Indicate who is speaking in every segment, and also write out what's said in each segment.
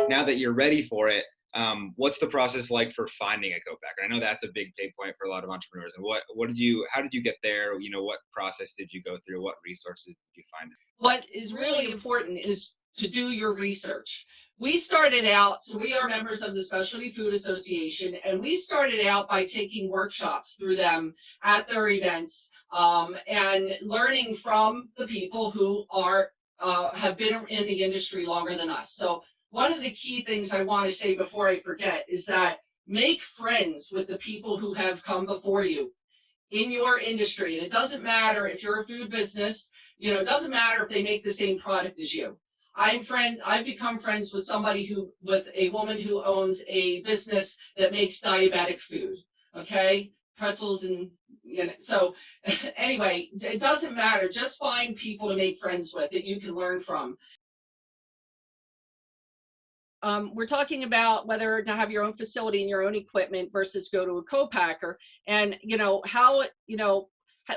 Speaker 1: now that you're ready for it, what's the process like for finding a co-packer? I know that's a big pain point for a lot of entrepreneurs. And how did you get there? What process did you go through? What resources did you find?
Speaker 2: What is really important is to do your research. We started out, so we are members of the Specialty Food Association, and we started out by taking workshops through them at their events, and learning from the people who have been in the industry longer than us. So one of the key things I want to say before I forget is that make friends with the people who have come before you in your industry. And it doesn't matter if you're a food business, it doesn't matter if they make the same product as you. I've become friends with with a woman who owns a business that makes diabetic food. Okay. Pretzels so anyway, it doesn't matter. Just find people to make friends with that you can learn from. We're talking about whether to have your own facility and your own equipment versus go to a co-packer, and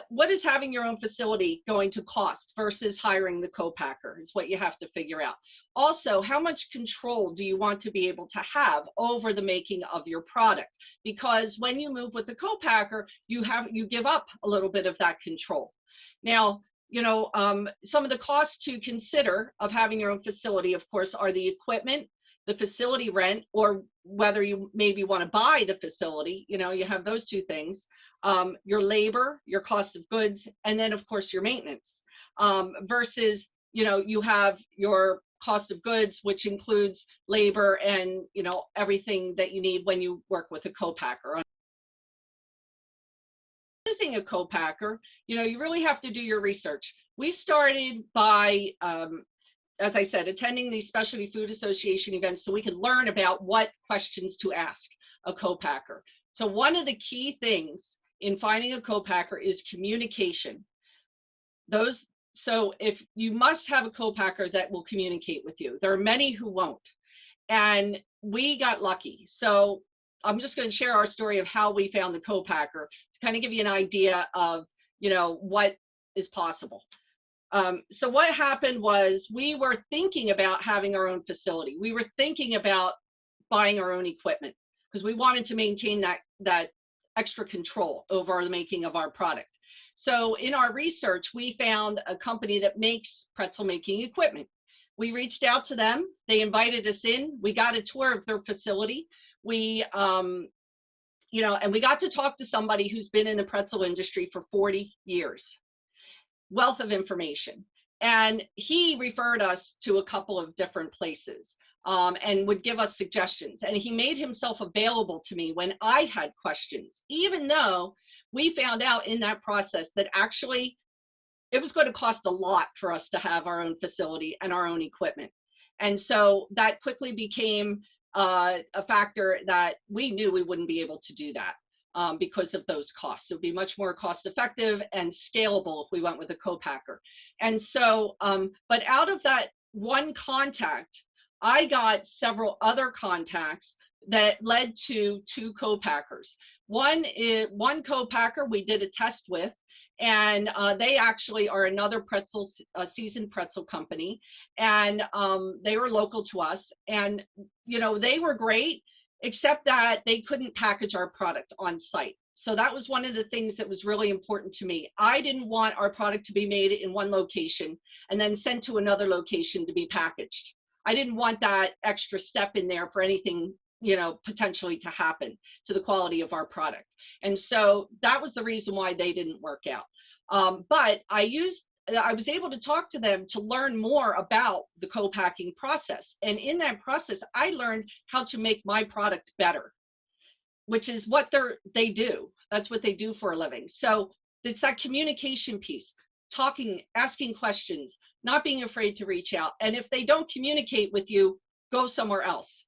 Speaker 2: what is having your own facility going to cost versus hiring the co-packer is what you have to figure out. Also, how much control do you want to be able to have over the making of your product? Because when you move with the co-packer, you give up a little bit of that control. Now, some of the costs to consider of having your own facility, of course, are the equipment, the facility rent, or whether you maybe want to buy the facility. You have those two things. Your labor, your cost of goods, and then of course your maintenance, versus you have your cost of goods, which includes labor and everything that you need when you work with a co-packer. Using a co-packer, you really have to do your research. We started by as I said, attending these Specialty Food Association events so we could learn about what questions to ask a co-packer. So one of the key things in finding a co-packer is communication. So if you must have a co-packer that will communicate with you. There are many who won't. And we got lucky. So I'm just going to share our story of how we found the co-packer to kind of give you an idea of, what is possible. So what happened was we were thinking about having our own facility. We were thinking about buying our own equipment because we wanted to maintain that extra control over the making of our product. So in our research, we found a company that makes pretzel making equipment. We reached out to them. They invited us in. We got a tour of their facility. And we got to talk to somebody who's been in the pretzel industry for 40 years. Wealth of information. And he referred us to a couple of different places, and would give us suggestions. And he made himself available to me when I had questions, even though we found out in that process that actually it was going to cost a lot for us to have our own facility and our own equipment. And so that quickly became a factor that we knew we wouldn't be able to do that. Because of those costs. It would be much more cost effective and scalable if we went with a co-packer. And so, but out of that one contact, I got several other contacts that led to 2 co-packers. One co-packer we did a test with, and they actually are another seasoned pretzel company, and they were local to us, and they were great, except that they couldn't package our product on site. So that was one of the things that was really important to me. I didn't want our product to be made in one location and then sent to another location to be packaged. I didn't want that extra step in there for anything, potentially to happen to the quality of our product. And so that was the reason why they didn't work out. But I was able to talk to them to learn more about the co-packing process. And in that process, I learned how to make my product better, which is what they do. That's what they do for a living. So it's that communication piece, talking, asking questions, not being afraid to reach out. And if they don't communicate with you, go somewhere else.